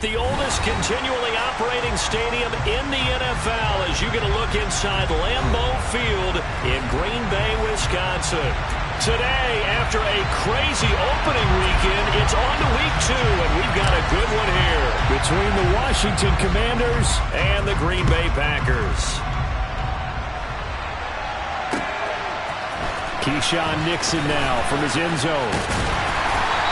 The oldest continually operating stadium in the NFL as you get a look inside Lambeau Field in Green Bay, Wisconsin. Today, after a crazy opening weekend, it's on to week 2, and we've got a good one here between the Washington Commanders and the Green Bay Packers. Keyshawn Nixon now from his end zone.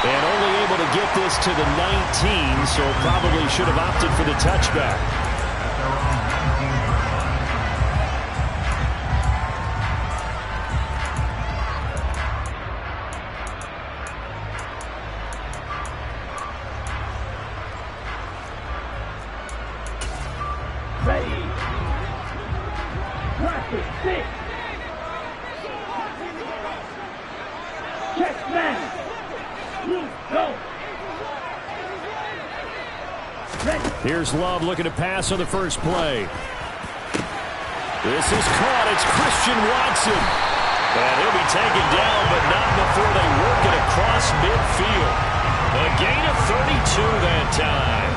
And only able to get this to the 19, so probably should have opted for the touchback. Ready. Practice 6. Check man. Go. Here's Love looking to pass on the first play. This is caught. It's Christian Watson. And he'll be taken down, but not before they work it across midfield. A gain of 32 that time.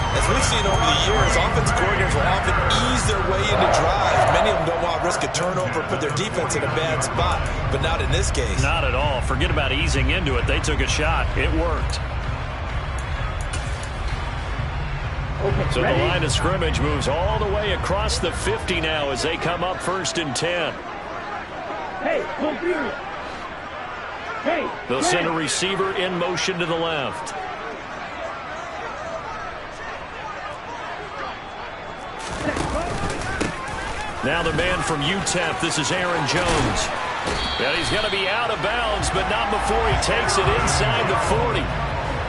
As we've seen over the years, offensive coordinators will often ease their way into drives. Many of them don't want to risk a turnover, put their defense in a bad spot, but not in this case. Not at all. Forget about easing into it. They took a shot. It worked. Okay, so ready? The line of scrimmage moves all the way across the 50 now as they come up 1st and 10. Hey, go here. Hey, they'll send a receiver in motion to the left. Now the man from UTEP, this is Aaron Jones. And he's going to be out of bounds, but not before he takes it inside the 40.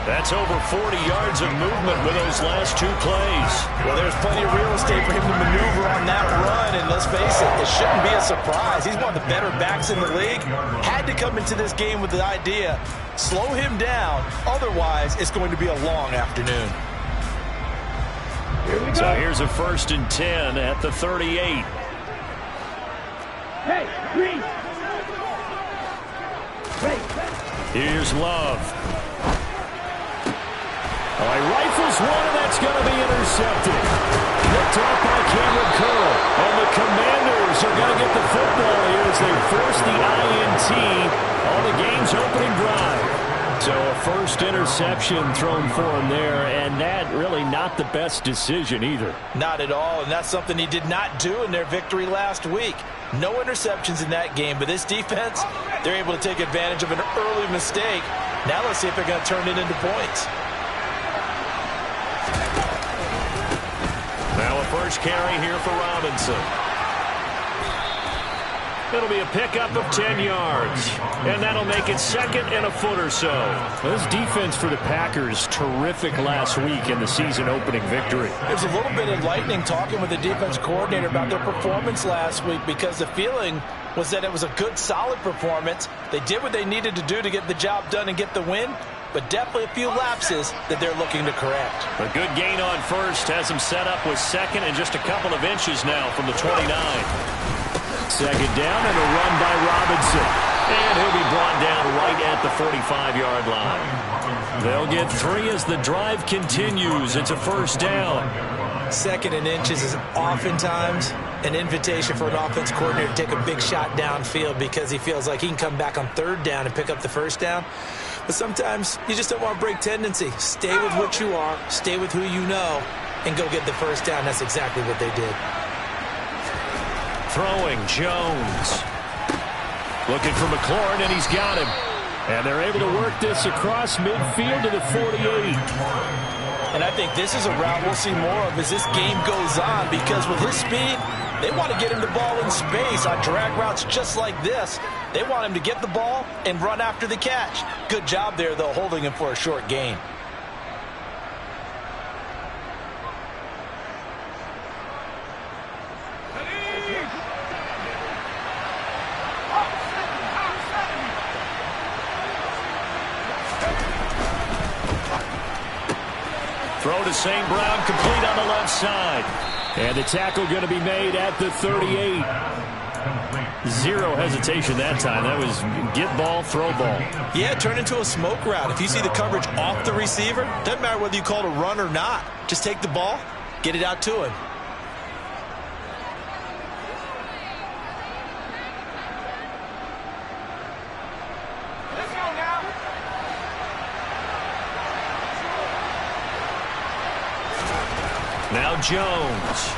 That's over 40 yards of movement with those last 2 plays. Well, there's plenty of real estate for him to maneuver on that run, and let's face it, it shouldn't be a surprise. He's one of the better backs in the league. Had to come into this game with the idea, slow him down, otherwise it's going to be a long afternoon. Here we go. So here's a 1st and 10 at the 38. Hey, green. Here's Love. Oh, he rifles one, and that's going to be intercepted. Picked off by Cameron Curl. And the Commanders are going to get the football here as they force the INT on the game's opening drive. So a first interception thrown for him there, and that really not the best decision either. Not at all, and that's something he did not do in their victory last week. No interceptions in that game, but this defense, they're able to take advantage of an early mistake. Now let's see if they're going to turn it into points. Now a first carry here for Robinson. It'll be a pickup of 10 yards, and that'll make it 2nd and a foot or so. This defense for the Packers, terrific last week in the season-opening victory. There's a little bit of lightning talking with the defense coordinator about their performance last week because the feeling was that it was a good, solid performance. They did what they needed to do to get the job done and get the win, but definitely a few lapses that they're looking to correct. A good gain on first has them set up with 2nd and just a couple of inches now from the 29. 2nd down and a run by Robinson. And he'll be brought down right at the 45-yard line. They'll get 3 as the drive continues. It's a 1st down. 2nd and inches is oftentimes an invitation for an offense coordinator to take a big shot downfield because he feels like he can come back on 3rd down and pick up the 1st down. But sometimes you just don't want to break tendency. Stay with what you are, stay with who you know, and go get the 1st down. That's exactly what they did. Throwing, Jones. Looking for McLaurin, and he's got him. And they're able to work this across midfield to the 48. And I think this is a route we'll see more of as this game goes on because with his speed, they want to get him the ball in space on drag routes just like this. They want him to get the ball and run after the catch. Good job there, though, holding him for a short gain. Throw to St. Brown, complete on the left side. And the tackle going to be made at the 38. Zero hesitation that time. That was get ball, throw ball. Yeah, turn into a smoke route. If you see the coverage off the receiver, doesn't matter whether you call it a run or not. Just take the ball, get it out to him. Now Jones.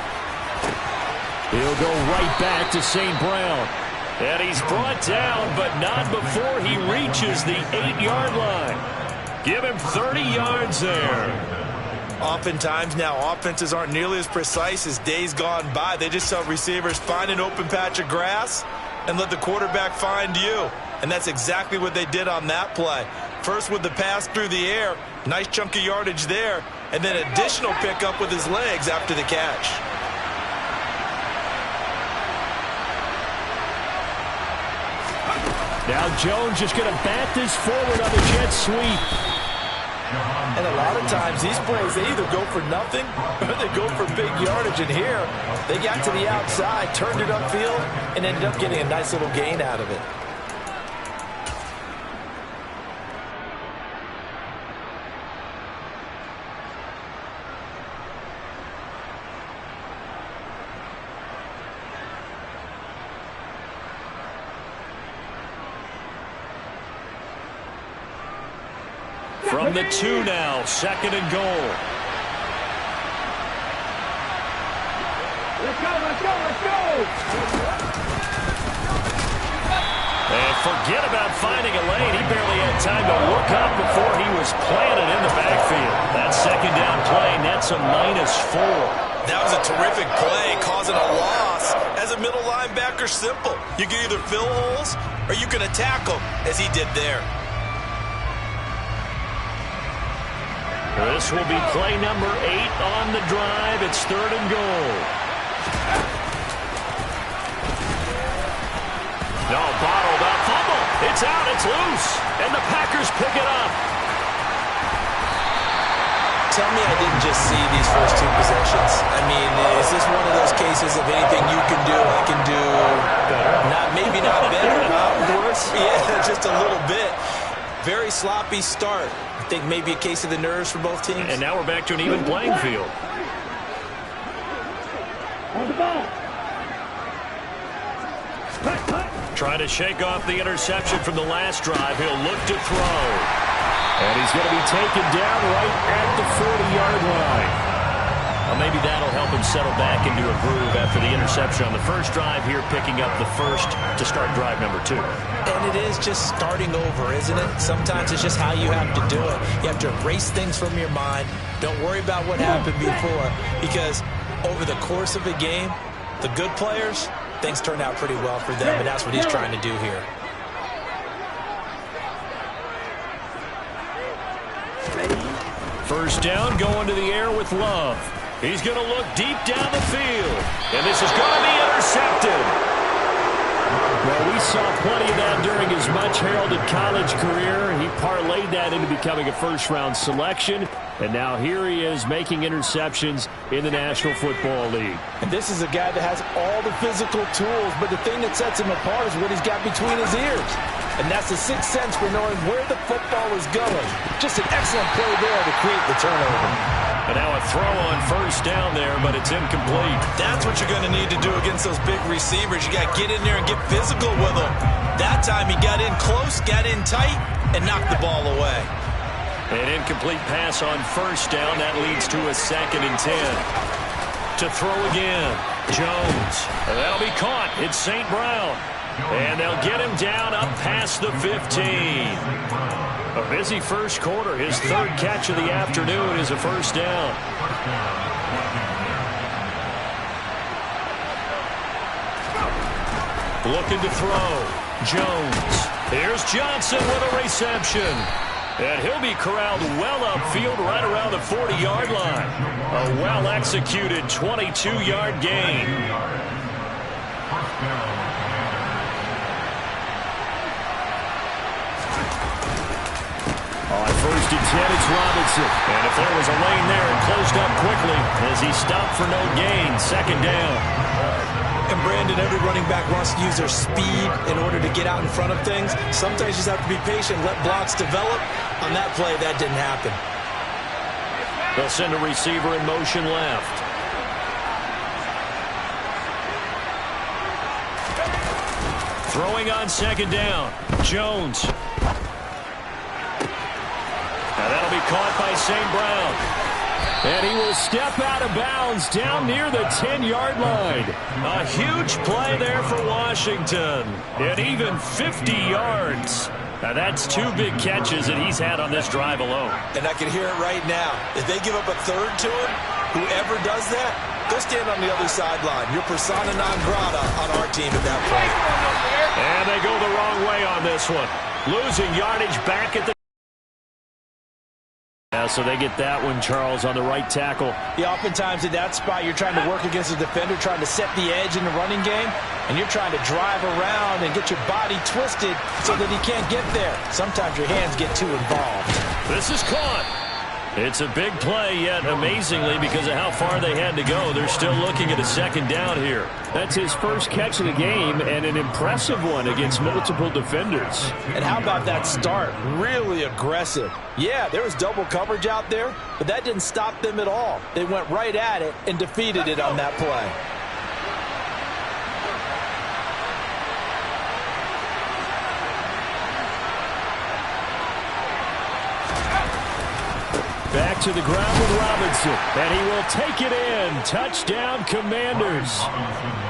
He'll go right back to St. Brown. And he's brought down, but not before he reaches the 8-yard line. Give him 30 yards there. Oftentimes now, offenses aren't nearly as precise as days gone by. They just tell receivers, find an open patch of grass and let the quarterback find you. And that's exactly what they did on that play. First with the pass through the air, nice chunk of yardage there, and then additional pickup with his legs after the catch. Now Jones just going to bat this forward on the jet sweep. And a lot of times these plays, they either go for nothing or they go for big yardage. And here, they got to the outside, turned it upfield, and ended up getting a nice little gain out of it. From the 2 now, 2nd and goal. Let's go, let's go, let's go! And forget about finding a lane. He barely had time to look up before he was planted in the backfield. That 2nd down play nets a -4. That was a terrific play, causing a loss. As a middle linebacker, simple. You can either fill holes or you can attack them, as he did there. This will be play number 8 on the drive. It's 3rd and goal. No, bottled up fumble. It's out. It's loose. And the Packers pick it up. Tell me I didn't just see these first 2 possessions. I mean, is this one of those cases of anything you can do, I can do better? Maybe not better, worse? Yeah, just a little bit. Very sloppy start. I think maybe a case of the nerves for both teams. And now we're back to an even playing field. On the ball. Trying to shake off the interception from the last drive. He'll look to throw. And he's going to be taken down right at the 40-yard line. Well, maybe that'll help him settle back into a groove after the interception on the first drive here, picking up the first to start drive number 2. And it is just starting over, isn't it? Sometimes it's just how you have to do it. You have to erase things from your mind. Don't worry about what happened before, because over the course of a game, the good players, things turn out pretty well for them, and that's what he's trying to do here. First down, going to the air with Love. He's going to look deep down the field. And this is going to be intercepted. Well, we saw plenty of that during his much-heralded college career. He parlayed that into becoming a first-round selection. And now here he is making interceptions in the National Football League. And this is a guy that has all the physical tools, but the thing that sets him apart is what he's got between his ears. And that's the sixth sense for knowing where the football is going. Just an excellent play there to create the turnover. And now a throw on first down there, but it's incomplete. That's what you're going to need to do against those big receivers. You got to get in there and get physical with them. That time he got in close, got in tight, and knocked the ball away. An incomplete pass on first down. That leads to a 2nd and 10. To throw again, Jones. And that'll be caught. It's St. Brown. And they'll get him down up past the 15. A busy first quarter. His 3rd catch of the afternoon is a first down. Looking to throw. Jones. Here's Johnson with a reception. And he'll be corralled well upfield right around the 40-yard line. A well-executed 22-yard gain. On 1st and 10, it's Robinson. And if there was a lane there, it closed up quickly as he stopped for no gain. 2nd down. And Brandon, every running back wants to use their speed in order to get out in front of things. Sometimes you just have to be patient, let blocks develop. On that play, that didn't happen. They'll send a receiver in motion left. Throwing on second down. Jones. And that'll be caught by St. Brown. And he will step out of bounds down near the 10-yard line. A huge play there for Washington. And even 50 yards. Now that's 2 big catches that he's had on this drive alone. And I can hear it right now. If they give up a third to him, whoever does that, go stand on the other sideline. You're persona non grata on our team at that point. And they go the wrong way on this one. Losing yardage back at the... So they get that one, Charles, on the right tackle. Yeah, oftentimes in that spot, you're trying to work against a defender, trying to set the edge in the running game, and you're trying to drive around and get your body twisted so that he can't get there. Sometimes your hands get too involved. This is caught. It's a big play, yet amazingly, because of how far they had to go, they're still looking at a second down here. That's his first catch of the game, and an impressive one against multiple defenders. And how about that start? Really aggressive. Yeah, there was double coverage out there, but that didn't stop them at all. They went right at it and defeated it on that play. Back to the ground with Robinson, and he will take it in. Touchdown, Commanders.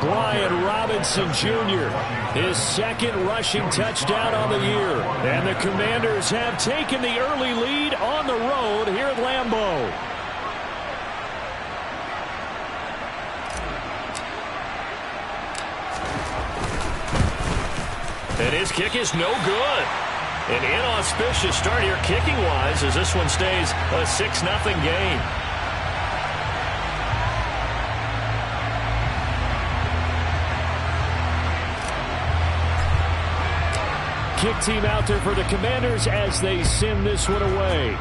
Brian Robinson Jr., his second rushing touchdown on the year. And the Commanders have taken the early lead on the road here at Lambeau. And his kick is no good. An inauspicious start here kicking-wise as this one stays a 6-0 game. Kick team out there for the Commanders as they send this one away.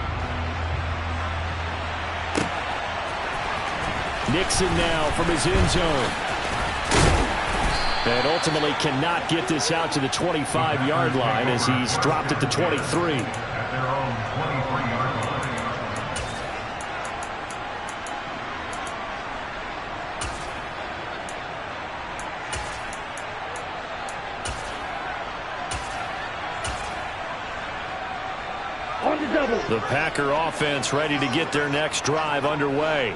Nixon now from his end zone. And ultimately cannot get this out to the 25-yard line as he's dropped at the 23. On the double. The Packer offense ready to get their next drive underway.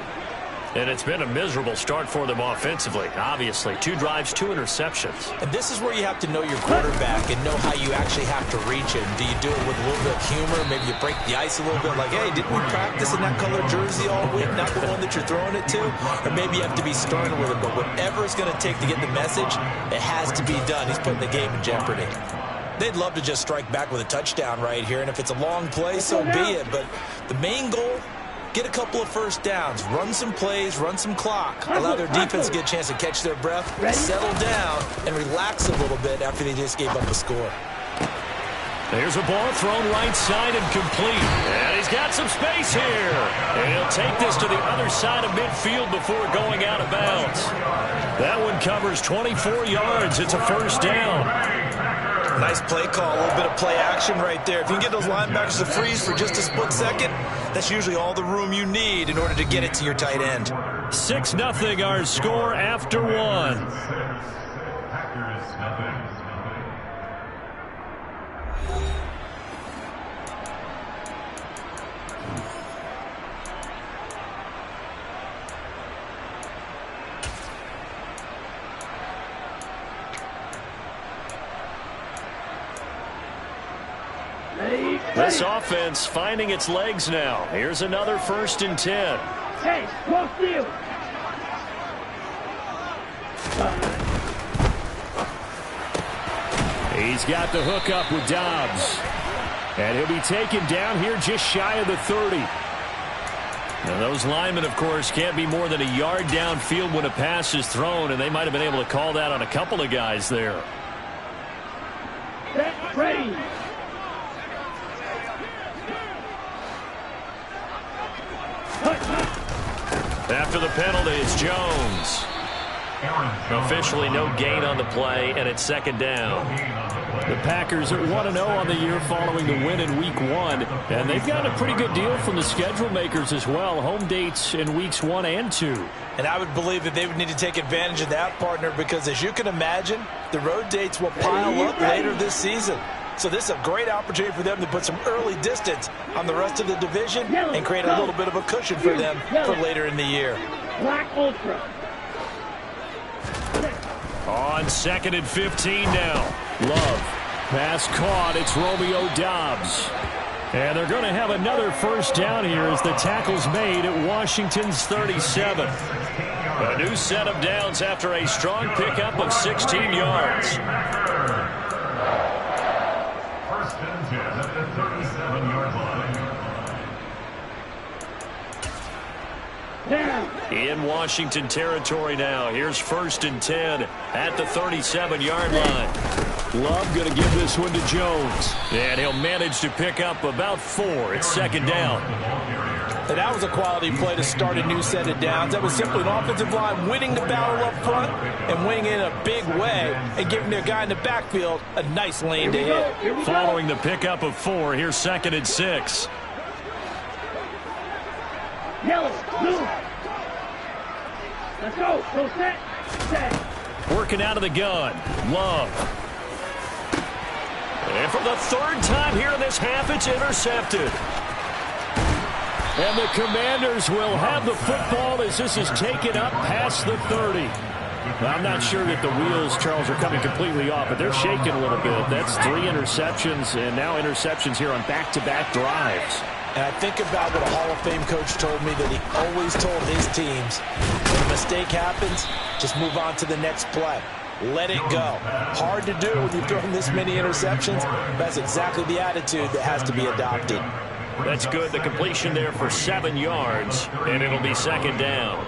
And it's been a miserable start for them offensively, obviously. 2 drives, 2 interceptions. And this is where you have to know your quarterback and know how you actually have to reach him. Do you do it with a little bit of humor? Maybe you break the ice a little bit like, hey, didn't we practice in that color jersey all week, not the one that you're throwing it to? Or maybe you have to be stern with it. But whatever it's going to take to get the message, it has to be done. He's putting the game in jeopardy. They'd love to just strike back with a touchdown right here. And if it's a long play, so be it. But the main goal, get a couple of first downs, run some plays, run some clock, allow their defense to get a chance to catch their breath, settle down, and relax a little bit after they just gave up a score. There's a ball thrown right side and complete. And he's got some space here. And he'll take this to the other side of midfield before going out of bounds. That one covers 24 yards. It's a first down. Nice play call, a little bit of play action right there. If you can get those linebackers to freeze for just a split second, that's usually all the room you need in order to get it to your tight end. 6-0 our score after 1. This offense finding its legs now. Here's another 1st and 10. Hey, cross field. He's got the hook up with Dobbs. And he'll be taken down here just shy of the 30. Now those linemen, of course, can't be more than a yard downfield when a pass is thrown, and they might have been able to call that on a couple of guys there. Set, ready. After the penalty, it's Jones. Officially no gain on the play, and it's second down. The Packers are 1-0 on the year following the win in Week 1. And they've gotten a pretty good deal from the schedule makers as well. Home dates in Weeks 1 and 2. And I would believe that they would need to take advantage of that, partner, because as you can imagine, the road dates will pile up later this season. So this is a great opportunity for them to put some early distance on the rest of the division and create a little bit of a cushion for them for later in the year. Black Ultra. On 2nd and 15 now. Love. Pass caught. It's Romeo Doubs. And they're going to have another first down here as the tackle's made at Washington's 37. A new set of downs after a strong pickup of 16 yards. First and 10 at the 37-yard line. In Washington territory now. Here's 1st and 10 at the 37-yard line. Love going to give this one to Jones. And he'll manage to pick up about 4. It's second down. And that was a quality play to start a new set of downs. That was simply an offensive line winning the battle up front and winning in a big way and giving their guy in the backfield a nice lane to hit. Following the pickup of 4, here's 2nd and 6. Yellow, blue. Let's go. Go set. Set. Working out of the gun. Love. And for the 3rd time here in this half, it's intercepted. And the Commanders will have the football as this is taken up past the 30. I'm not sure that the wheels, Charles, are coming completely off, but they're shaking a little bit. That's 3 interceptions, and now interceptions here on back-to-back drives. And I think about what a Hall of Fame coach told me, that he always told his teams, when a mistake happens, just move on to the next play. Let it go. Hard to do when you're throwing this many interceptions. That's exactly the attitude that has to be adopted. That's good. The completion there for 7 yards, and it'll be second down.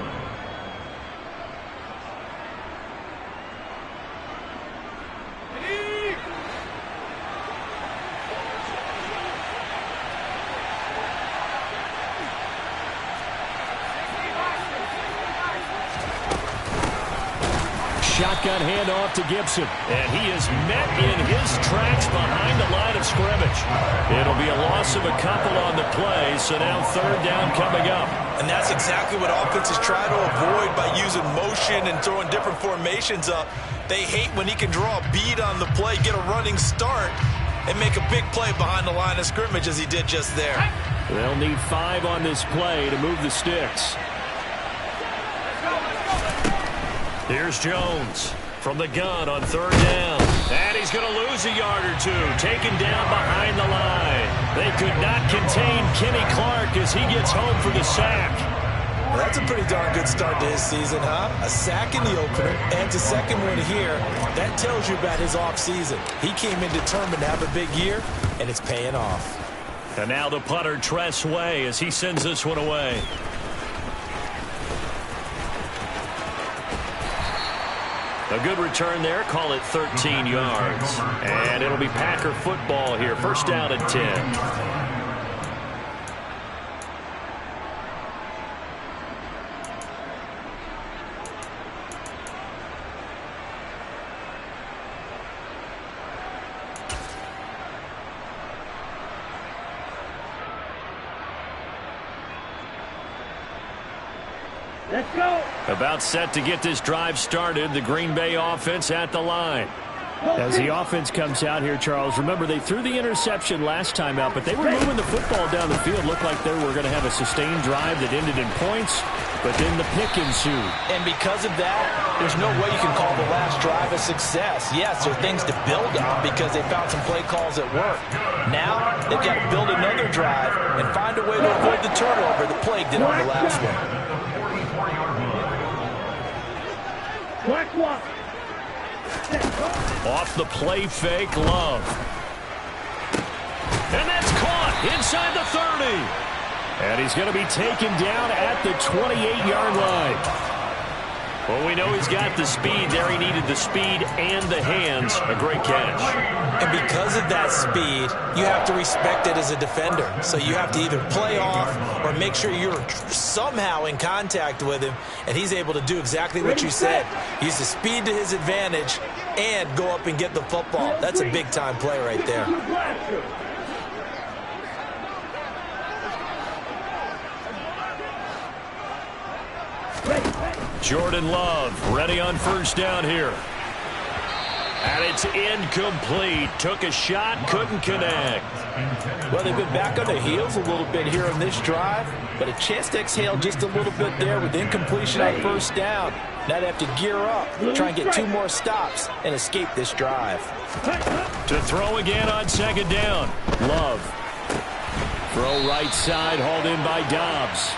Shotgun handoff to Gibson. And he is met in his tracks behind the line of scrimmage. It'll be a loss of a couple on the play, so now 3rd down coming up. And that's exactly what offenses try to avoid by using motion and throwing different formations up. They hate when he can draw a bead on the play, get a running start, and make a big play behind the line of scrimmage as he did just there. They'll need 5 on this play to move the sticks. Here's Jones from the gun on 3rd down. And he's going to lose a yard or 2. Taken down behind the line. They could not contain Kenny Clark as he gets home for the sack. Well, that's a pretty darn good start to his season, huh? A sack in the opener and a second one here. That tells you about his offseason. He came in determined to have a big year, and it's paying off. And now the punter, Tress Way, as he sends this one away. A good return there. Call it 13 yards. And it'll be Packer football here. First down at 10. Let's go. About set to get this drive started. The Green Bay offense at the line. As the offense comes out here, Charles, remember they threw the interception last time out, but they were moving the football down the field. Looked like they were going to have a sustained drive that ended in points, but then the pick ensued. And because of that, there's no way you can call the last drive a success. Yes, there are things to build on because they found some play calls that work. Now, they've got to build another drive and find a way to avoid the turnover that plagued it on the last one. Black walk. Off the play fake, Love. And that's caught inside the 30. And he's going to be taken down at the 28-yard line. Well, we know he's got the speed there. He needed the speed and the hands. A great catch. And because of that speed, you have to respect it as a defender. So you have to either play off or make sure you're somehow in contact with him, and he's able to do exactly what you said. Use the speed to his advantage and go up and get the football. That's a big-time play right there. Jordan Love ready on first down here. And it's incomplete. Took a shot, couldn't connect. Well, they've been back on their heels a little bit here on this drive, but a chance to exhale just a little bit there with incompletion on first down. Now they have to gear up, try and get 2 more stops, and escape this drive. To throw again on second down. Love. Throw right side, hauled in by Dobbs.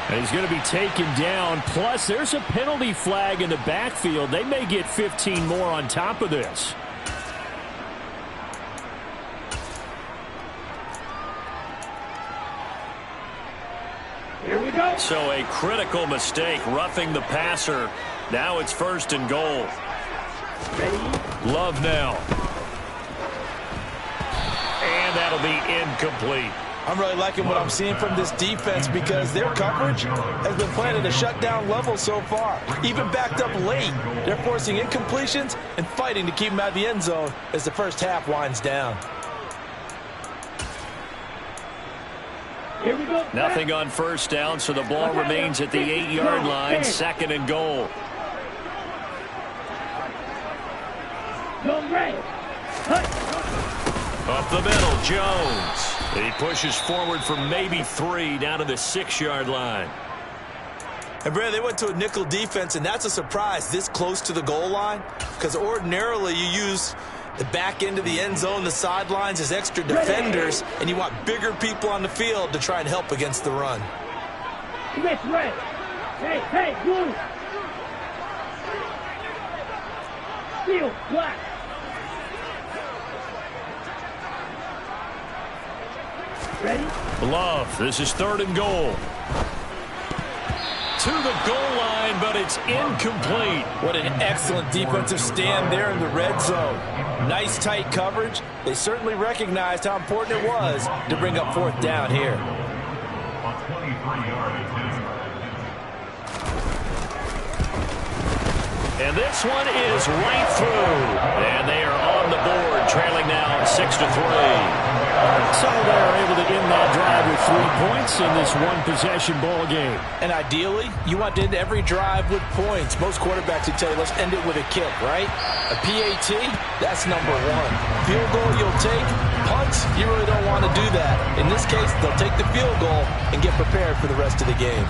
And he's going to be taken down. Plus, there's a penalty flag in the backfield. They may get 15 more on top of this. Here we go. So a critical mistake, roughing the passer. Now it's first and goal. Ready? Love now. And that'll be incomplete. I'm really liking what I'm seeing from this defense because their coverage has been playing at a shutdown level so far. Even backed up late, they're forcing incompletions and fighting to keep them out of the end zone as the first half winds down. Here we go. Nothing on first down, so the ball remains at the 8-yard line, second and goal. Go Ray. Up the middle, Jones. He pushes forward for maybe 3 down to the 6-yard line. And, Brad, they went to a nickel defense, and that's a surprise this close to the goal line because ordinarily you use the back end of the end zone, the sidelines as extra defenders, and you want bigger people on the field to try and help against the run. Miss Red. Hey, blue. Steel, black. Ready? Love, this is third and goal. To the goal line, but it's incomplete. What an excellent defensive stand there in the red zone. Nice tight coverage. They certainly recognized how important it was to bring up fourth down here. And this one is right through. And they are on the board, trailing now 6-3. So they're able to end that drive with 3 points in this one-possession ball game. And ideally, you want to end every drive with points. Most quarterbacks would tell you, let's end it with a kick, right? A PAT, that's number 1. Field goal you'll take. Punts, you really don't want to do that. In this case, they'll take the field goal and get prepared for the rest of the game.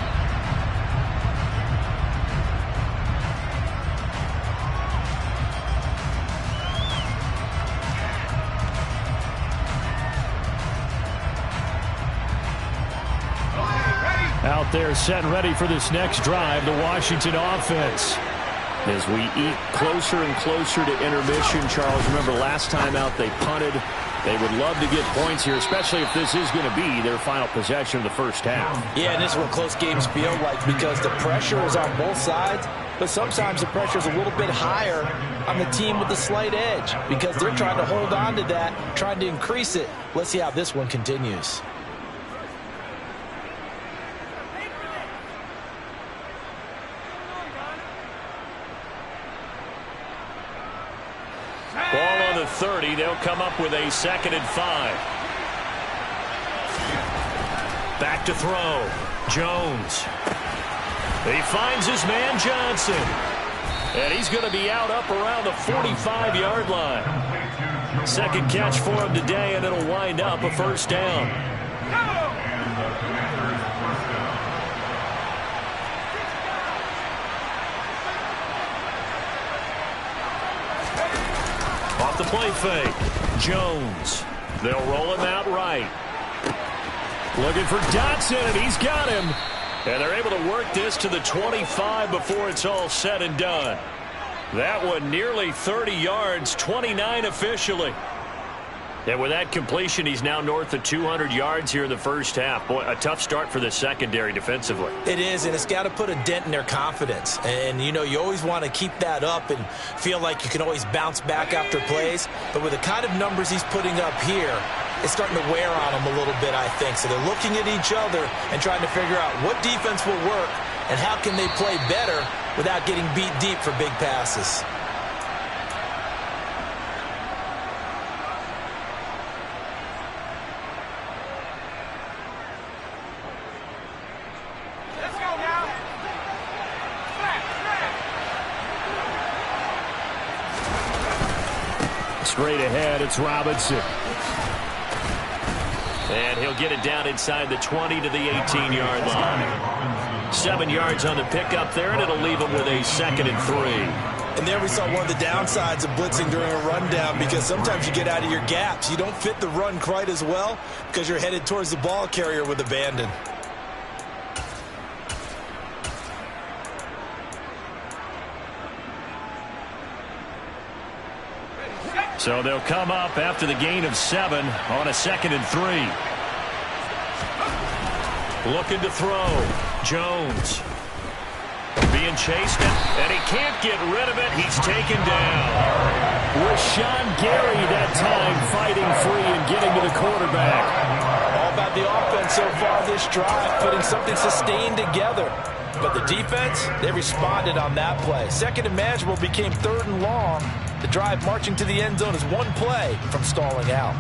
Out there set and ready for this next drive, the Washington offense. As we eat closer and closer to intermission, Charles, remember last time out they punted. They would love to get points here, especially if this is going to be their final possession of the first half. Yeah, and this is what close games feel like because the pressure is on both sides, but sometimes the pressure is a little bit higher on the team with the slight edge because they're trying to hold on to that, trying to increase it. Let's see how this one continues. Ball on the 30. They'll come up with a 2nd and 5. Back to throw. Jones. He finds his man Johnson. And he's going to be out up around the 45-yard line. Second catch for him today, and it'll wind up a first down. Off the play fake. Jones. They'll roll him out right. Looking for Dotson, and he's got him. And they're able to work this to the 25 before it's all said and done. That one nearly 30 yards, 29 officially. And with that completion, he's now north of 200 yards here in the first half. Boy, a tough start for the secondary defensively. It is, and it's got to put a dent in their confidence. And, you know, you always want to keep that up and feel like you can always bounce back after plays. But with the kind of numbers he's putting up here, it's starting to wear on them a little bit, I think. So they're looking at each other and trying to figure out what defense will work and how can they play better without getting beat deep for big passes. Straight ahead, it's Robinson. And he'll get it down inside the 20 to the 18-yard line. 7 yards on the pickup there, and it'll leave him with a 2nd and 3. And there we saw one of the downsides of blitzing during a rundown, because sometimes you get out of your gaps. You don't fit the run quite as well because you're headed towards the ball carrier with abandon. So they'll come up after the gain of 7 on a 2nd and 3. Looking to throw. Jones. Being chased, and he can't get rid of it. He's taken down. Rashawn Gary that time fighting free and getting to the quarterback. All about the offense so far this drive, putting something sustained together. But the defense, they responded on that play. 2nd and manageable became 3rd and long. The drive marching to the end zone is one play from stalling out.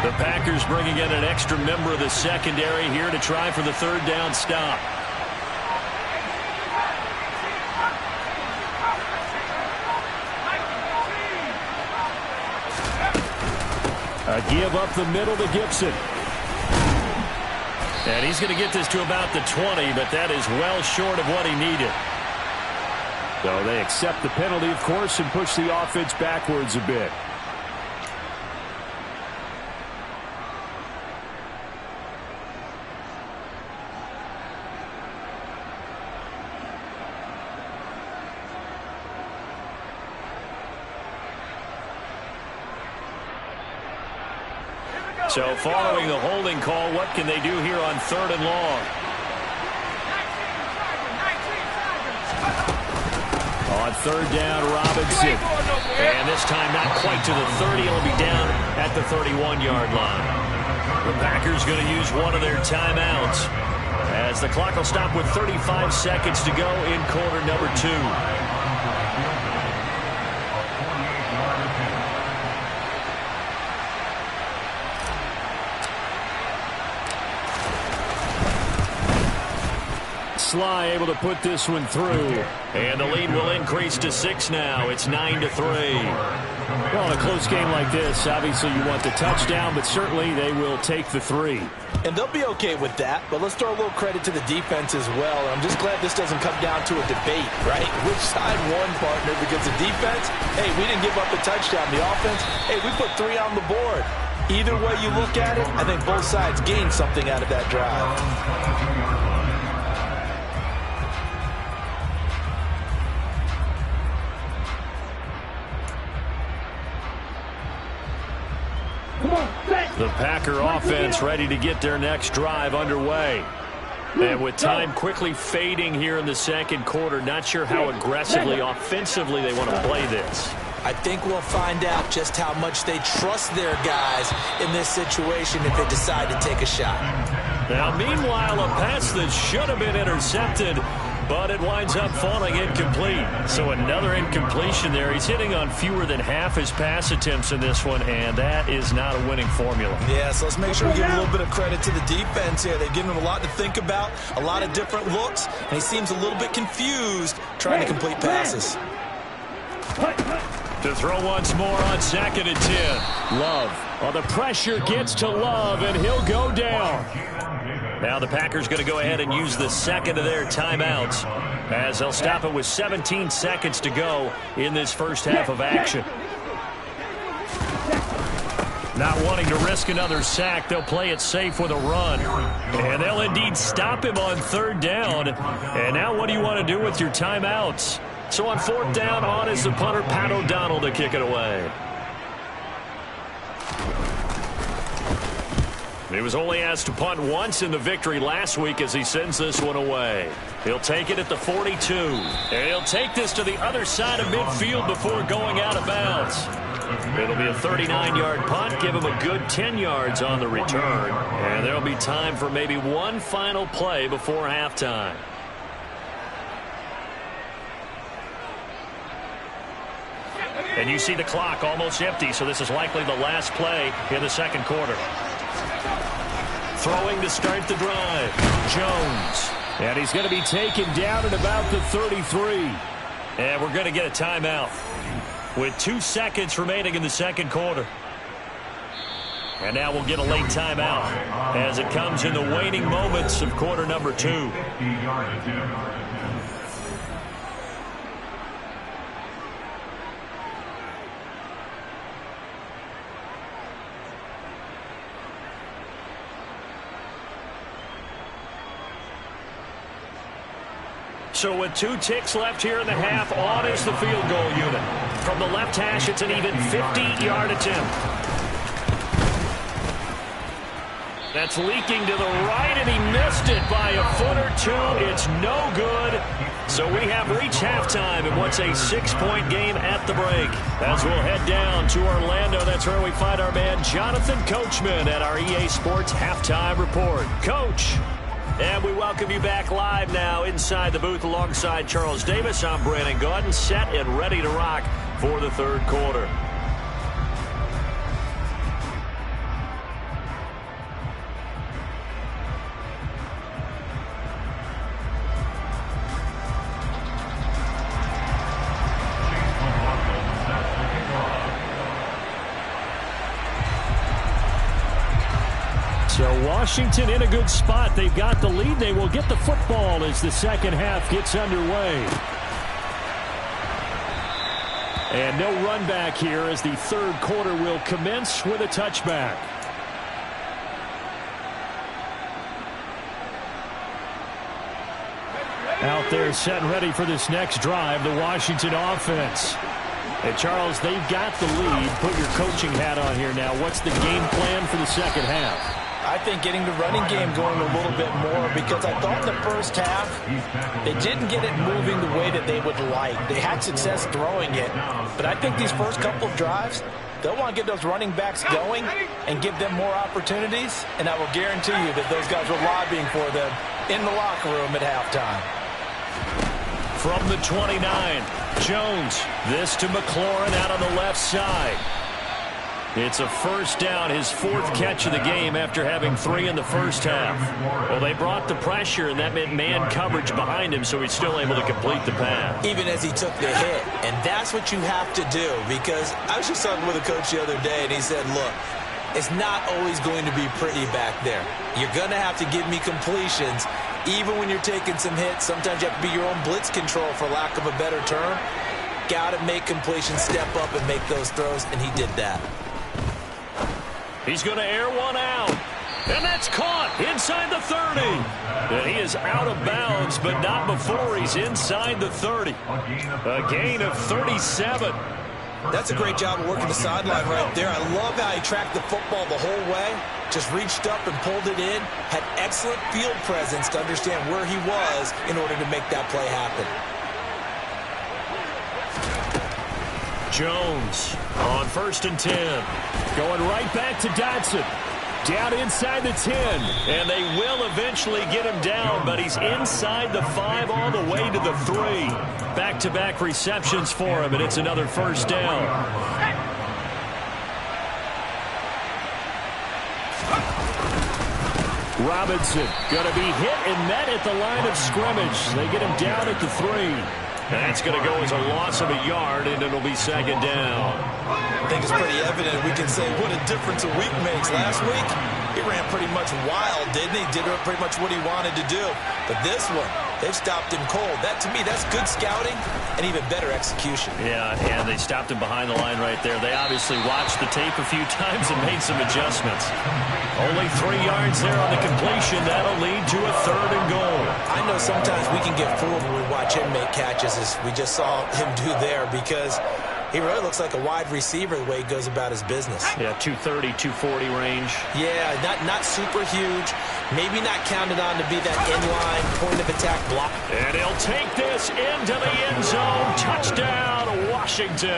The Packers bringing in an extra member of the secondary here to try for the 3rd down stop. A give up the middle to Gibson. And he's going to get this to about the 20, but that is well short of what he needed. So they accept the penalty, of course, and push the offense backwards a bit. So following the holding call, what can they do here on 3rd and long? On 3rd down, Robinson. And this time not quite to the 30. It'll be down at the 31-yard line. The Packers going to use one of their timeouts as the clock will stop with 35 seconds to go in quarter number 2. Sly able to put this one through. And the lead will increase to 6 now. It's 9-3. Well, in a close game like this, obviously you want the touchdown, but certainly they will take the 3. And they'll be okay with that, but let's throw a little credit to the defense as well. I'm just glad this doesn't come down to a debate, right? Which side won, partner? Because the defense, hey, we didn't give up the touchdown. The offense, hey, we put 3 on the board. Either way you look at it, I think both sides gained something out of that drive. The Packer offense ready to get their next drive underway. And with time quickly fading here in the 2nd quarter, not sure how aggressively, offensively they want to play this. I think we'll find out just how much they trust their guys in this situation if they decide to take a shot. Now, meanwhile, a pass that should have been intercepted, but it winds up falling incomplete. So another incompletion there. He's hitting on fewer than half his pass attempts in this one, and that is not a winning formula. Yeah, so let's make sure we give a little bit of credit to the defense here. They've given him a lot to think about, a lot of different looks, and he seems a little bit confused trying to complete passes. To throw once more on 2nd and 10. Love. Well, the pressure gets to Love, and he'll go down. Now the Packers going to go ahead and use the 2nd of their timeouts as they'll stop it with 17 seconds to go in this first half of action. Not wanting to risk another sack, they'll play it safe with a run. And they'll indeed stop him on third down. And now what do you want to do with your timeouts? So on fourth down, on is the punter, Pat O'Donnell, to kick it away. He was only asked to punt once in the victory last week as he sends this one away. He'll take it at the 42. And he'll take this to the other side of midfield before going out of bounds. It'll be a 39-yard punt, give him a good 10 yards on the return. And there'll be time for maybe one final play before halftime. And you see the clock almost empty, so this is likely the last play in the second quarter. Throwing to start the drive, Jones. And he's going to be taken down at about the 33. And we're going to get a timeout with 2 seconds remaining in the second quarter. And now we'll get a late timeout as it comes in the waning moments of quarter number 2. So with 2 ticks left here in the half, on is the field goal unit. From the left hash, it's an even 50-yard attempt. That's leaking to the right, and he missed it by a foot or 2. It's no good. So we have reached halftime in what's a 6-point game at the break. As we'll head down to Orlando, that's where we find our man Jonathan Coachman at our EA Sports Halftime Report. Coach. And we welcome you back live now inside the booth alongside Charles Davis. I'm Brandon Gaudin, set and ready to rock for the third quarter. So Washington in a good spot. They've got the lead. They will get the football as the second half gets underway. And no run back here as the third quarter will commence with a touchback. Out there set and ready for this next drive, the Washington offense. And Charles, they've got the lead. Put your coaching hat on here now. What's the game plan for the second half? I think getting the running game going a little bit more, because I thought in the first half they didn't get it moving the way that they would like. They had success throwing it, but I think these first couple of drives, they'll want to get those running backs going and give them more opportunities, and I will guarantee you that those guys were lobbying for them in the locker room at halftime. From the 29, Jones. This to McLaurin out on the left side. It's a first down, his 4th catch of the game after having 3 in the first half. Well, they brought the pressure, and that meant man coverage behind him, so he's still able to complete the pass. Even as he took the hit, and that's what you have to do, because I was just talking with a coach the other day, and he said, look, it's not always going to be pretty back there. You're going to have to give me completions. Even when you're taking some hits, sometimes you have to be your own blitz control, for lack of a better term. Got to make completions, step up, and make those throws, and he did that. He's going to air one out. And that's caught inside the 30. And he is out of bounds, but not before he's inside the 30. A gain of 37. That's a great job of working the sideline right there. I love how he tracked the football the whole way. Just reached up and pulled it in. Had excellent field presence to understand where he was in order to make that play happen. Jones on 1st and 10. Going right back to Dotson. Down inside the 10. And they will eventually get him down, but he's inside the 5 all the way to the 3. Back-to-back receptions for him, and it's another first down. Robinson going to be hit and met at the line of scrimmage. They get him down at the 3. That's going to go as a loss of a yard, and it'll be second down. I think it's pretty evident. We can say what a difference a week makes. Last week, he ran pretty much wild, didn't he? Did pretty much what he wanted to do. But this one, They've stopped him cold. That, to me, that's good scouting and even better execution. Yeah, and they stopped him behind the line right there. They obviously watched the tape a few times and made some adjustments. Only 3 yards there on the completion. That'll lead to a 3rd and goal. I know sometimes we can get fooled when we watch him make catches, as we just saw him do there, because he really looks like a wide receiver the way he goes about his business. Yeah, 230, 240 range. Yeah, not super huge. Maybe not counted on to be that inline point-of-attack block. And he'll take this into the end zone. Touchdown, Washington.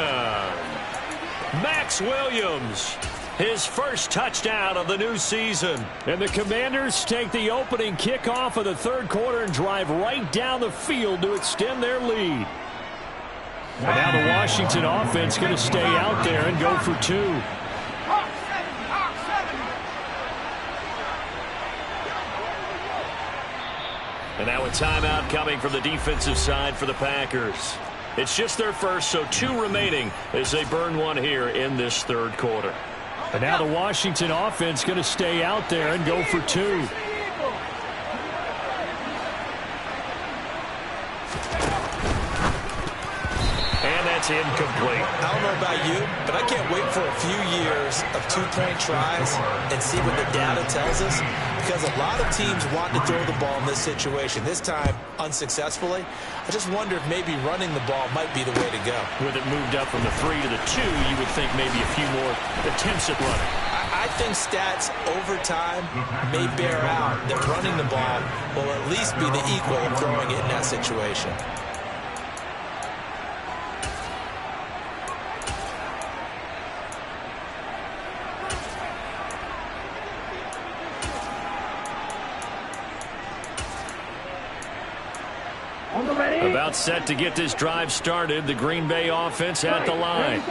Max Williams, his first touchdown of the new season. And the Commanders take the opening kickoff of the 3rd quarter and drive right down the field to extend their lead. And now the Washington offense going to stay out there and go for 2. And now a timeout coming from the defensive side for the Packers. It's just their first, so 2 remaining as they burn 1 here in this 3rd quarter. And now the Washington offense going to stay out there and go for 2. Incomplete. I don't know about you, but I can't wait for a few years of 2-point tries and see what the data tells us, because a lot of teams want to throw the ball in this situation. This time, unsuccessfully. I just wonder if maybe running the ball might be the way to go. With it moved up from the 3 to the 2, you would think maybe a few more attempts at running. I think stats over time may bear out that running the ball will at least be the equal of throwing it in that situation. About set to get this drive started. The Green Bay offense at the line.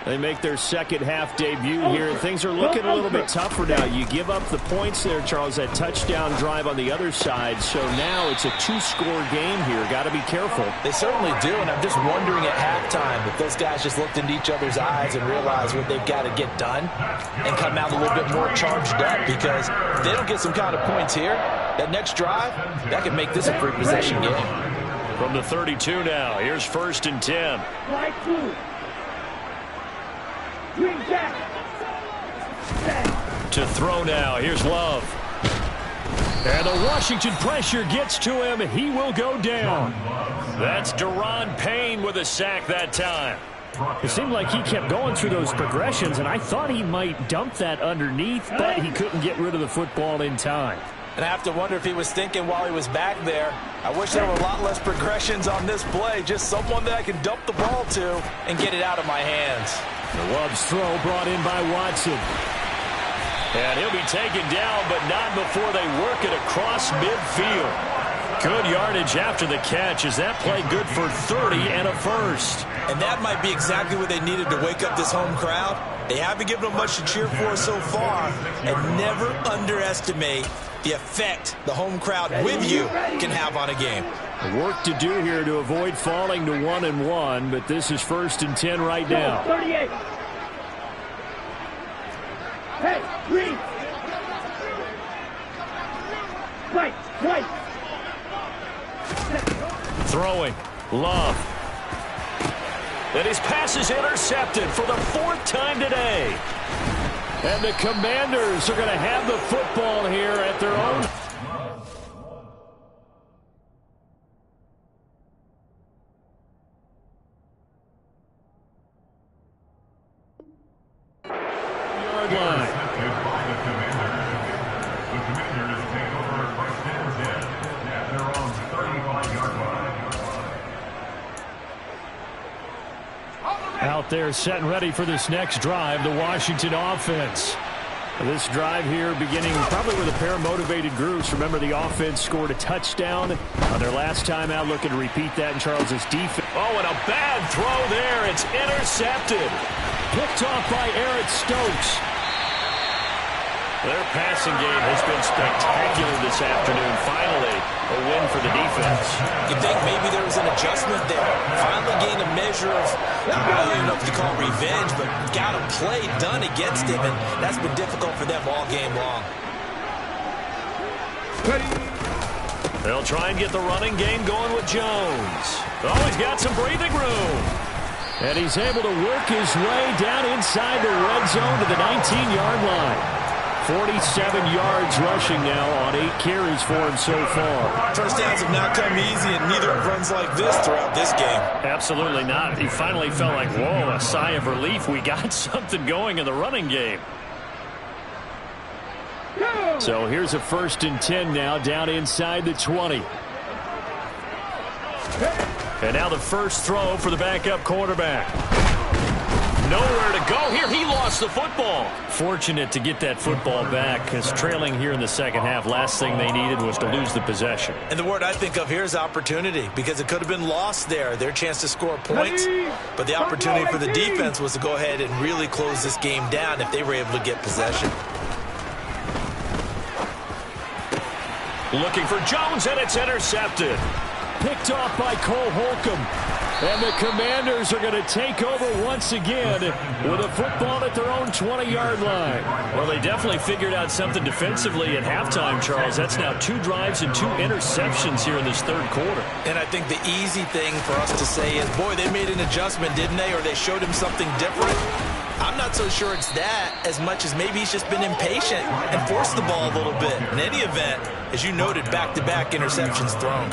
They make their second half debut here. Things are looking a little bit tougher now. You give up the points there, Charles, that touchdown drive on the other side. So now it's a 2-score game here. Got to be careful. They certainly do, and I'm just wondering at halftime if those guys just looked into each other's eyes and realized what they've got to get done and come out a little bit more charged up, because if they don't get some kind of points here, that next drive, that could make this a 3-possession game. From the 32 now, here's 1st and 10. Right 2. Green jack. To throw now, here's Love. And the Washington pressure gets to him. He will go down. That's Daron Payne with a sack that time. It seemed like he kept going through those progressions, and I thought he might dump that underneath, but he couldn't get rid of the football in time. And I have to wonder if he was thinking while he was back there, I wish there were a lot less progressions on this play, just someone that I can dump the ball to and get it out of my hands. The Love's throw brought in by Watson. And he'll be taken down, but not before they work it across midfield. Good yardage after the catch. Is that play good for 30 and a first? And that might be exactly what they needed to wake up this home crowd. They haven't given them much to cheer for so far, and never underestimate the effect the home crowd with you can have on a game. Work to do here to avoid falling to 1-1, but this is 1st and 10 right now. 38. Hey, green. Right. Throwing. Love. And his pass is intercepted for the 4th time today. And the Commanders are going to have the football here at their own. Yard line. Out there set and ready for this next drive, the Washington offense. This drive here beginning probably with a pair of motivated groups. Remember, the offense scored a touchdown on their last time out, looking to repeat that in Charles's defense. Oh, and a bad throw there. It's intercepted. Picked off by Eric Stokes. Their passing game has been spectacular this afternoon. Finally, a win for the defense. You think maybe there was an adjustment there? Finally gained a measure of, I don't even know if you call it revenge, but got a play done against him, and that's been difficult for them all game long. They'll try and get the running game going with Jones. Oh, he's got some breathing room. And he's able to work his way down inside the red zone to the 19-yard line. 47 yards rushing now on 8 carries for him so far. First downs have not come easy, and neither have runs like this throughout this game. Absolutely not. He finally felt like, whoa, a sigh of relief. We got something going in the running game. So here's a 1st and 10 now down inside the 20. And now the first throw for the backup quarterback. Nowhere to go here. He lost the football. Fortunate to get that football back, because trailing here in the second half, last thing they needed was to lose the possession. And the word I think of here is opportunity, because it could have been lost there. Their chance to score points, but the opportunity for the defense was to go ahead and really close this game down if they were able to get possession. Looking for Jones, and it's intercepted. Picked off by Cole Holcomb. And the Commanders are going to take over once again with a football at their own 20-yard line. Well, they definitely figured out something defensively at halftime, Charles. That's now 2 drives and 2 interceptions here in this third quarter. And I think the easy thing for us to say is, boy, they made an adjustment, didn't they? Or they showed him something different. I'm not so sure it's that as much as maybe he's just been impatient and forced the ball a little bit. In any event, as you noted, back-to-back interceptions thrown.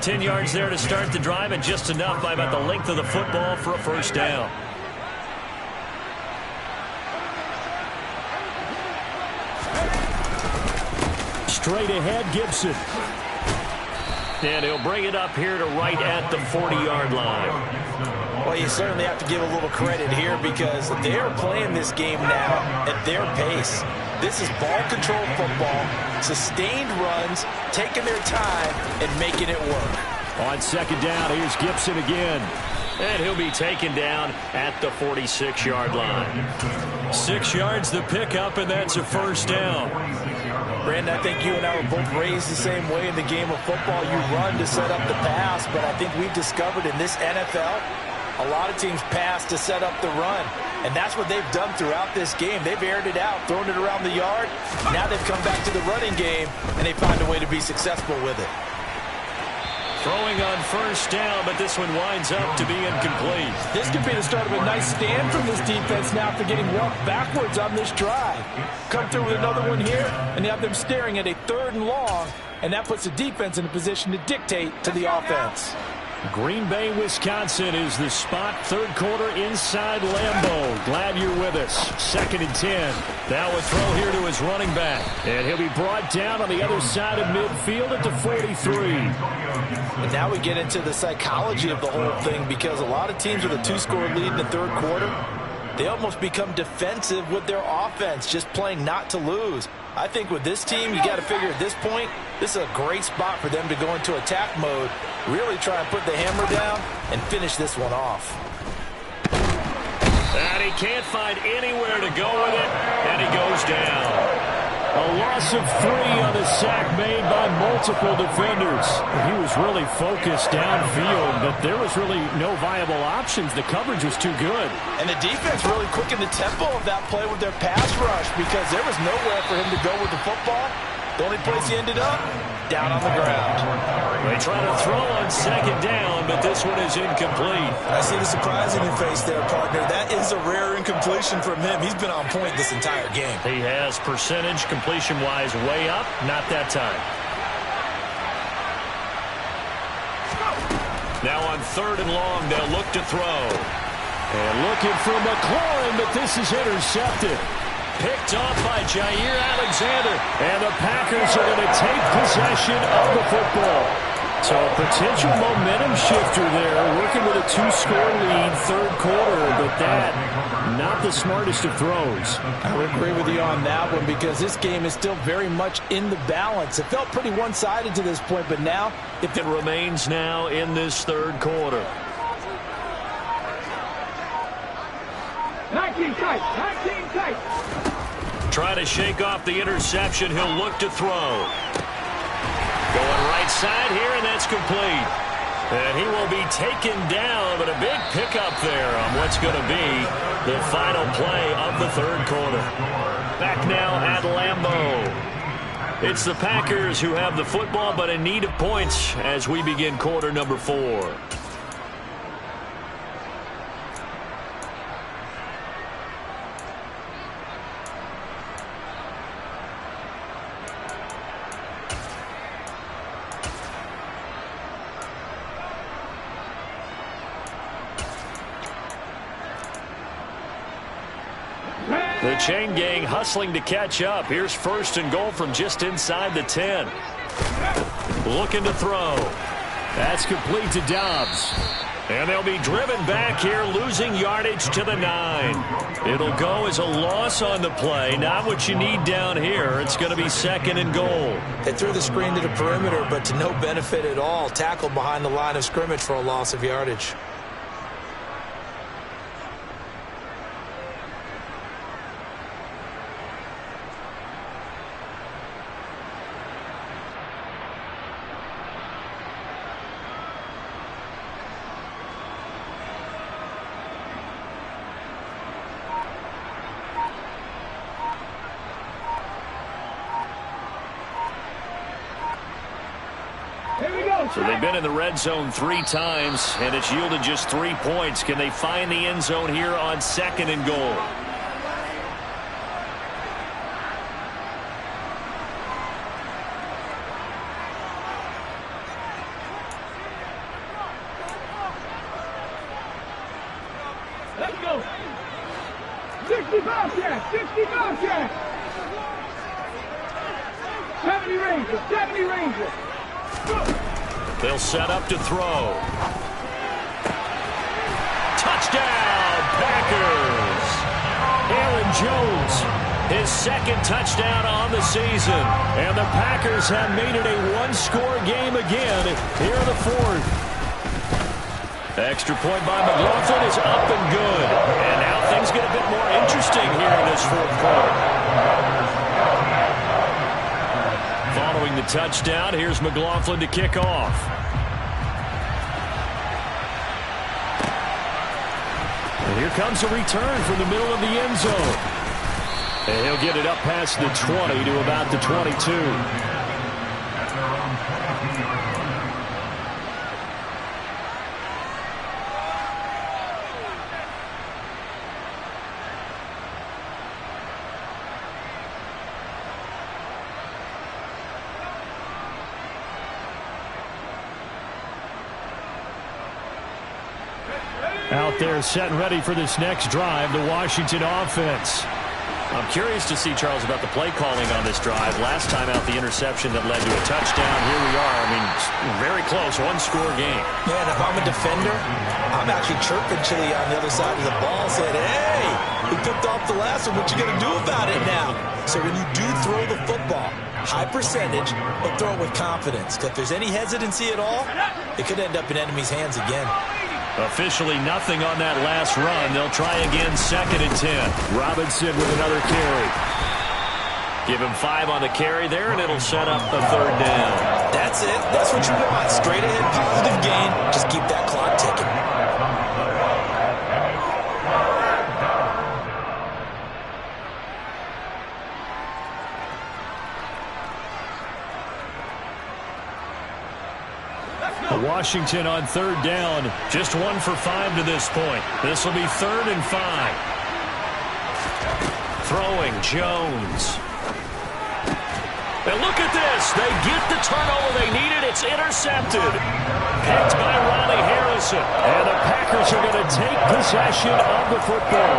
10 yards there to start the drive, and just enough by about the length of the football for a first down. Straight ahead, Gibson. And he'll bring it up here to right at the 40-yard line. Well, you certainly have to give a little credit here, because they're playing this game now at their pace. This is ball control football, sustained runs, taking their time, and making it work. On second down, here's Gibson again. And he'll be taken down at the 46-yard line. 6 yards the pickup, and that's a first down. Brandon, I think you and I were both raised the same way in the game of football. You run to set up the pass, but I think we've discovered in this NFL, a lot of teams pass to set up the run. And that's what they've done throughout this game. They've aired it out, thrown it around the yard. Now they've come back to the running game, and they find a way to be successful with it. Throwing on first down, but this one winds up to be incomplete. This could be the start of a nice stand from this defense now after getting walked backwards on this drive. Come through with another one here, and you have them staring at a 3rd and long, and that puts the defense in a position to dictate to the offense. Green Bay, Wisconsin is the spot. Third quarter inside Lambeau. Glad you're with us. 2nd and 10. Now a throw here to his running back. And he'll be brought down on the other side of midfield at the 43. And now we get into the psychology of the whole thing, because a lot of teams with a 2-score lead in the third quarter, they almost become defensive with their offense, just playing not to lose. I think with this team, you got to figure at this point, this is a great spot for them to go into attack mode, really try and put the hammer down and finish this one off. And he can't find anywhere to go with it, and he goes down. A loss of 3 on the sack made by multiple defenders. He was really focused downfield, but there was really no viable options. The coverage was too good. And the defense really quickened the tempo of that play with their pass rush, because there was nowhere for him to go with the football. The only place he ended up, down on the ground. They try to throw on second down, but this one is incomplete. I see the surprise in your face there, partner. That is a rare incompletion from him. He's been on point this entire game. He has percentage completion-wise way up, not that time. Now on 3rd and long, they'll look to throw. And looking for McLaurin, but this is intercepted. Picked off by Jair Alexander. And the Packers are going to take possession of the football. So a potential momentum shifter there, working with a 2-score lead, third quarter, but that, not the smartest of throws. I would agree with you on that one, because this game is still very much in the balance. It felt pretty one-sided to this point, but now If it remains now in this third quarter. 19 tight, 19 tight. Try to shake off the interception. He'll look to throw. Going right side here, and that's complete. And he will be taken down, but a big pickup there on what's going to be the final play of the third quarter. Back now at Lambeau. It's the Packers who have the football, but in need of points as we begin quarter number 4. The chain gang hustling to catch up. Here's 1st and goal from just inside the 10. Looking to throw. That's complete to Dobbs. And they'll be driven back here, losing yardage to the 9. It'll go as a loss on the play. Not what you need down here. It's going to be 2nd and goal. They threw the screen to the perimeter, but to no benefit at all. Tackled behind the line of scrimmage for a loss of yardage. So they've been in the red zone 3 times, and it's yielded just 3 points. Can they find the end zone here on 2nd and goal? Let's go. 65 Jack, 65 Jack. 70 Rangers, 70 Rangers. Go. They'll set up to throw. Touchdown, Packers! Aaron Jones, his 2nd touchdown on the season. And the Packers have made it a one-score game again here in the 4th. Extra point by McLaughlin is up and good. And now things get a bit more interesting here in this 4th quarter. Following the touchdown, here's McLaughlin to kick off. And here comes a return from the middle of the end zone. And he'll get it up past the 20 to about the 22. Out there set and ready for this next drive, the Washington offense. I'm curious to see, Charles, about the play calling on this drive. Last time out, the interception that led to a touchdown. Here we are. I mean, very close, one-score game. Man, if I'm a defender, I'm actually chirping Chili on the other side of the ball, saying, hey, we picked off the last one. What you going to do about it now? So when you do throw the football, high percentage, but throw it with confidence. Because if there's any hesitancy at all, it could end up in enemy's hands again. Officially nothing on that last run. They'll try again, 2nd and 10. Robinson with another carry. Give him 5 on the carry there, and it'll set up the 3rd down. That's it. That's what you want. Straight ahead, positive gain. Just keep that clock ticking. Washington on 3rd down. Just 1 for 5 to this point. This will be 3rd and 5. Throwing Jones. And look at this. They get the turnover they needed. It's intercepted. Picked by Ronnie Harrison. And the Packers are going to take possession of the football.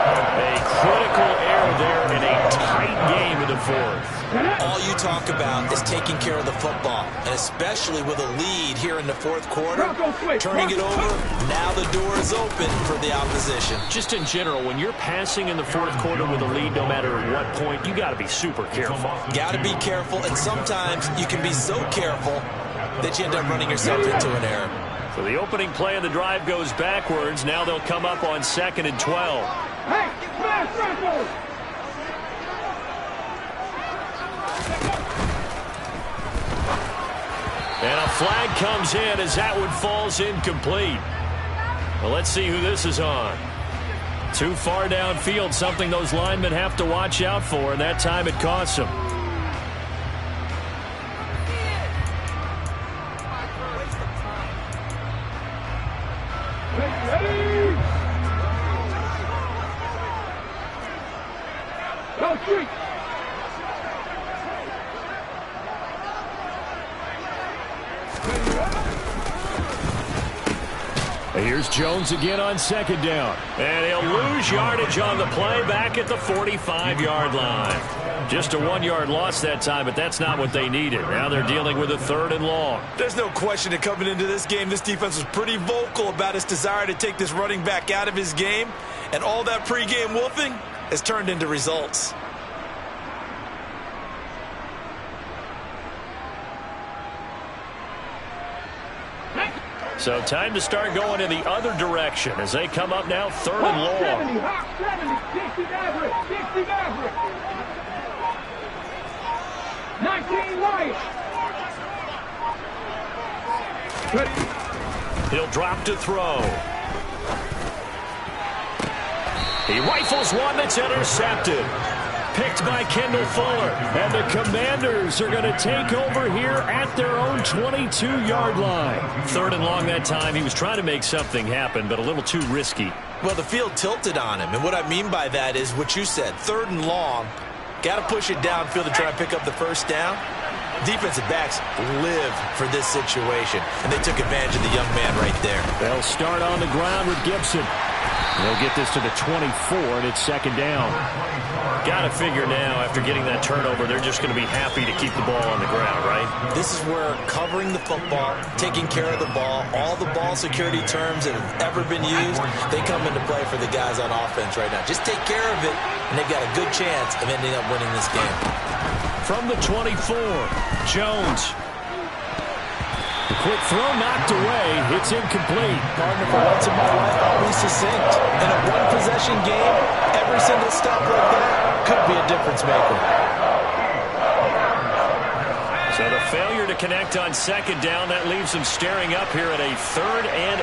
A critical error there in a tight game in the 4th. All you talk about is taking care of the football, and especially with a lead here in the 4th quarter, turning it over, now the door is open for the opposition. Just in general, when you're passing in the 4th quarter with a lead, no matter at what point, you got to be super careful. Got to be careful, and sometimes you can be so careful that you end up running yourself into an error. So the opening play of the drive goes backwards. Now they'll come up on 2nd and 12. Hey, smash Franco! And a flag comes in as that one falls incomplete. Well, let's see who this is on. Too far downfield, something those linemen have to watch out for, and that time it costs them. Go street. Here's Jones again on second down. And he'll lose yardage on the play back at the 45-yard line. Just a 1-yard loss that time, but that's not what they needed. Now they're dealing with a 3rd and long. There's no question that coming into this game, this defense was pretty vocal about its desire to take this running back out of his game. And all that pregame wolfing has turned into results. So time to start going in the other direction as they come up now 3rd and long. 70, hot 70, 60 Maverick, 60 Maverick. 19 White. He'll drop to throw. He rifles one that's intercepted. Picked by Kendall Fuller. And the Commanders are going to take over here at their own 22-yard line. 3rd and long that time. He was trying to make something happen, but a little too risky. Well, the field tilted on him, and what I mean by that is what you said, 3rd and long. Got to push it downfield to try and pick up the first down. Defensive backs live for this situation, and they took advantage of the young man right there. They'll start on the ground with Gibson. They'll get this to the 24, and it's 2nd down. Got to figure now, after getting that turnover, they're just going to be happy to keep the ball on the ground, right? This is where covering the football, taking care of the ball, all the ball security terms that have ever been used, they come into play for the guys on offense right now. Just take care of it, and they've got a good chance of ending up winning this game. From the 24, Jones. The quick throw knocked away. It's incomplete. Partner, for once in my life, I'll be succinct. In a one-possession game, every single stop like that could be a difference maker. So the failure to connect on 2nd down, that leaves them staring up here at a 3rd and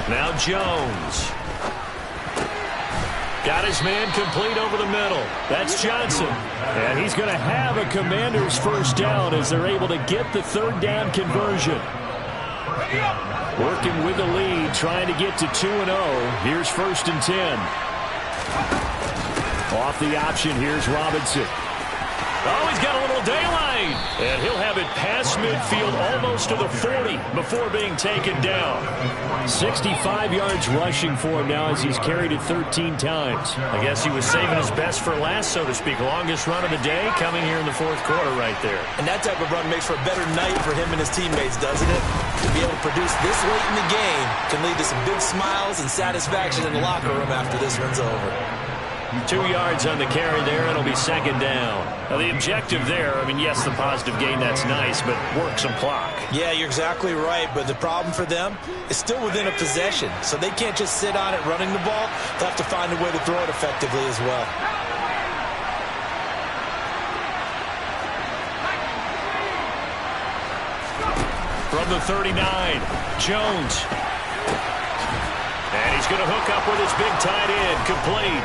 8. Now Jones. Got his man complete over the middle. That's Johnson. And he's going to have a Commanders first down as they're able to get the 3rd down conversion. Working with the lead, trying to get to 2-0. Here's 1st and 10. Off the option, here's Robinson. Oh, he's got a little daylight. And he'll have it past midfield almost to the 40 before being taken down. 65 yards rushing for him now as he's carried it 13 times. I guess he was saving his best for last, so to speak. Longest run of the day coming here in the 4th quarter right there. And that type of run makes for a better night for him and his teammates, doesn't it? To be able to produce this late in the game can lead to some big smiles and satisfaction in the locker room after this one's over. 2 yards on the carry there. It'll be 2nd down. Now, the objective there, I mean, yes, the positive gain, that's nice, but work some clock. Yeah, you're exactly right, but the problem for them is still within a possession, so they can't just sit on it running the ball. They'll have to find a way to throw it effectively as well. From the 39, Jones. And he's going to hook up with his big tight end, complete.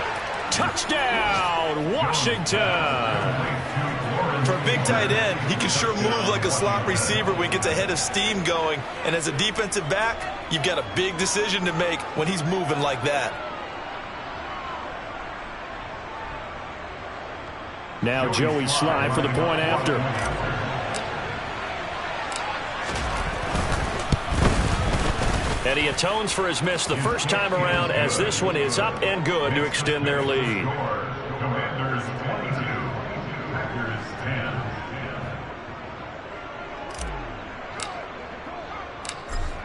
Touchdown, Washington. For a big tight end, he can sure move like a slot receiver when he gets a head of steam going. And as a defensive back, you've got a big decision to make when he's moving like that. Now Joey Sly for the point after. And he atones for his miss the first time around as this one is up and good to extend their lead. Commanders 22, Packers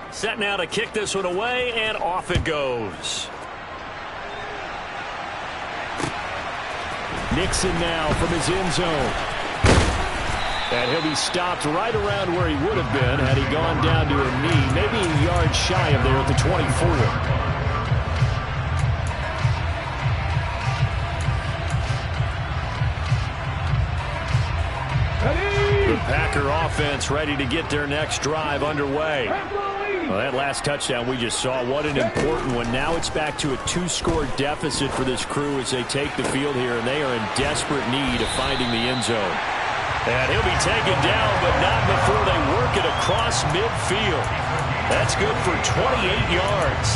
10. Set now to kick this one away, and off it goes. Nixon now from his end zone. And he'll be stopped right around where he would have been had he gone down to a knee, maybe a yard shy of there at the 24. The Packer offense ready to get their next drive underway. Well, that last touchdown we just saw, what an important one. Now it's back to a 2-score deficit for this crew as they take the field here, and they are in desperate need of finding the end zone. And he'll be taken down, but not before they work it across midfield. That's good for 28 yards.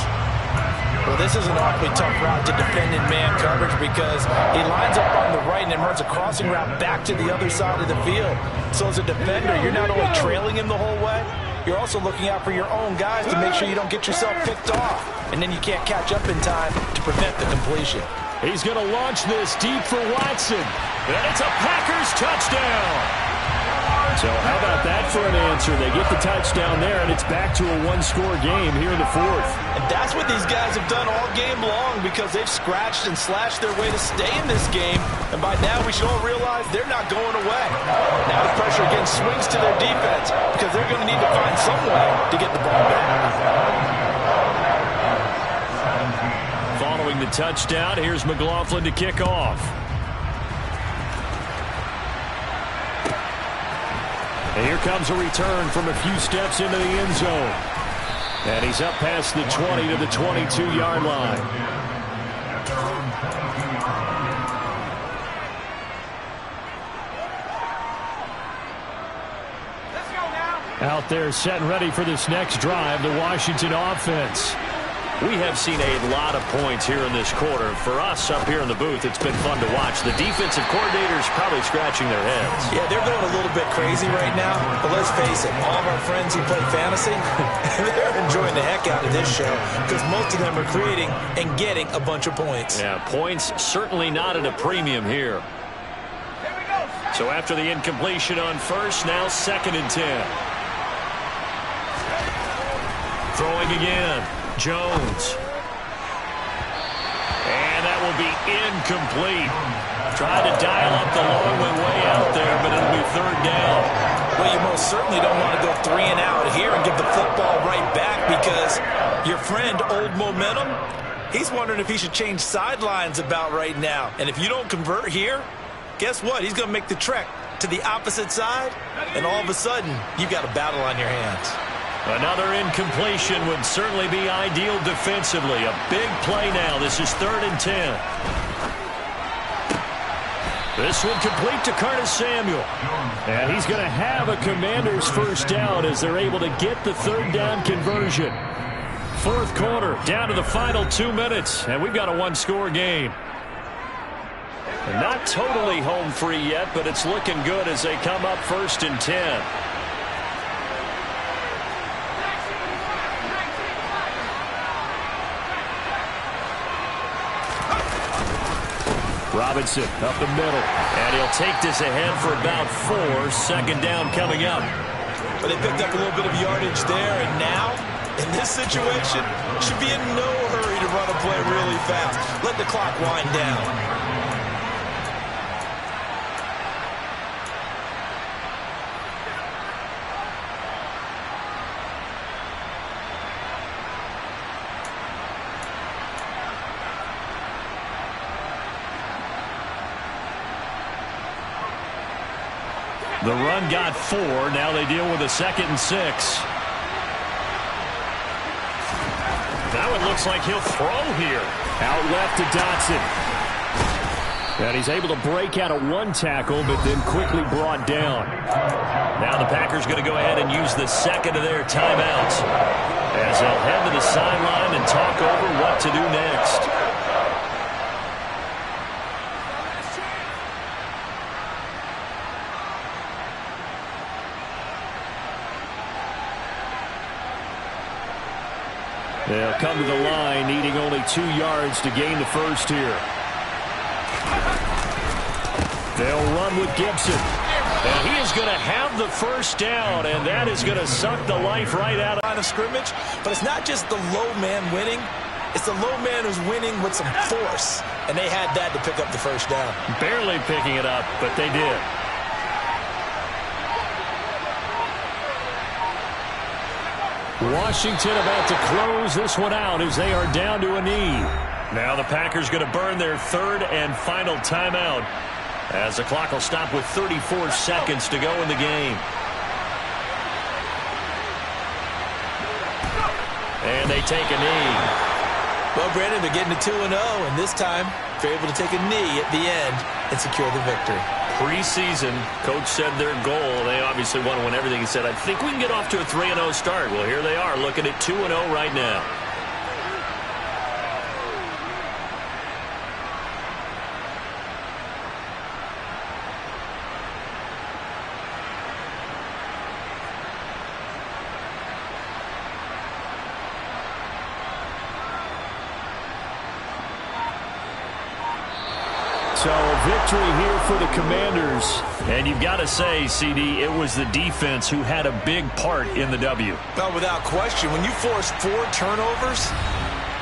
Well, this is an awfully tough route to defend in man coverage because he lines up on the right and then runs a crossing route back to the other side of the field. So as a defender, you're not only trailing him the whole way, you're also looking out for your own guys to make sure you don't get yourself picked off. And then you can't catch up in time to prevent the completion. He's going to launch this deep for Watson. And it's a Packers touchdown. So how about that for an answer? They get the touchdown there, and it's back to a one-score game here in the fourth. And that's what these guys have done all game long because they've scratched and slashed their way to stay in this game. And by now, we should all realize they're not going away. Now the pressure again swings to their defense because they're going to need to find some way to get the ball back. Following the touchdown, here's McLaughlin to kick off. And here comes a return from a few steps into the end zone. And he's up past the 20 to the 22-yard line. Out there set and ready for this next drive, the Washington offense. We have seen a lot of points here in this quarter. For us up here in the booth, it's been fun to watch. The defensive coordinators probably scratching their heads. Yeah, they're going a little bit crazy right now. But let's face it, all of our friends who play fantasy, they're enjoying the heck out of this show because most of them are creating and getting a bunch of points. Yeah, points certainly not at a premium here. So after the incompletion on first, now 2nd and 10. Throwing again. Jones. And that will be incomplete. Trying to dial up the long one way out there, but it'll be 3rd down. Well, you most certainly don't want to go 3 and out here and give the football right back because your friend, Old Momentum, he's wondering if he should change sidelines about right now. And if you don't convert here, guess what? He's going to make the trek to the opposite side, and all of a sudden, you've got a battle on your hands. Another incompletion would certainly be ideal defensively. A big play now. This is 3rd and 10. This one complete to Curtis Samuel. And he's going to have a Commanders first down as they're able to get the 3rd down conversion. 4th quarter, down to the final 2 minutes, and we've got a one-score game. And not totally home free yet, but it's looking good as they come up 1st and 10. Robinson up the middle. And he'll take this ahead for about 4. 2nd down coming up. But they picked up a little bit of yardage there, and now, in this situation, should be in no hurry to run a play really fast. Let the clock wind down. The run got 4. Now they deal with a 2nd and 6. Now it looks like he'll throw here. Out left to Dotson. And he's able to break out of 1 tackle, but then quickly brought down. Now the Packers going to go ahead and use the 2nd of their timeouts as they'll head to the sideline and talk over what to do next. They'll come to the line, needing only 2 yards to gain the first here. They'll run with Gibson. And he is going to have the first down, and that is going to suck the life right out of Line of scrimmage, but it's not just the low man winning. It's the low man who's winning with some force, and they had that to pick up the first down. barely picking it up, but they did. Washington about to close this one out as they are down to a knee. Now the Packers going to burn their 3rd and final timeout as the clock will stop with 34 seconds to go in the game. And they take a knee. Well, Brandon, they're getting to 2-0, and this time they're able to take a knee at the end and secure the victory. Preseason, coach said their goal, they obviously want to win everything. He said, I think we can get off to a 3-0 start. Well, here they are looking at 2-0 right now. So a victory here for the Commanders. And you've got to say, CD, it was the defense who had a big part in the W. Well, without question, when you force 4 turnovers,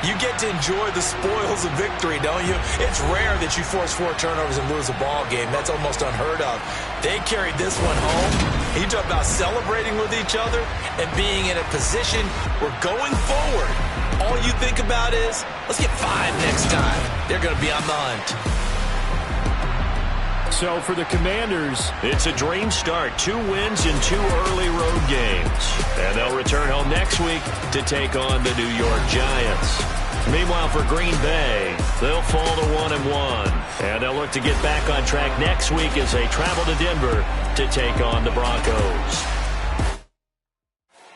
you get to enjoy the spoils of victory, don't you? It's rare that you force 4 turnovers and lose a ball game. That's almost unheard of. They carried this one home. You talk about celebrating with each other and being in a position where going forward, all you think about is, let's get 5 next time. They're going to be on the hunt. So for the Commanders, it's a dream start. 2 wins in 2 early road games. And they'll return home next week to take on the New York Giants. Meanwhile, for Green Bay, they'll fall to 1-1. And they'll look to get back on track next week as they travel to Denver to take on the Broncos.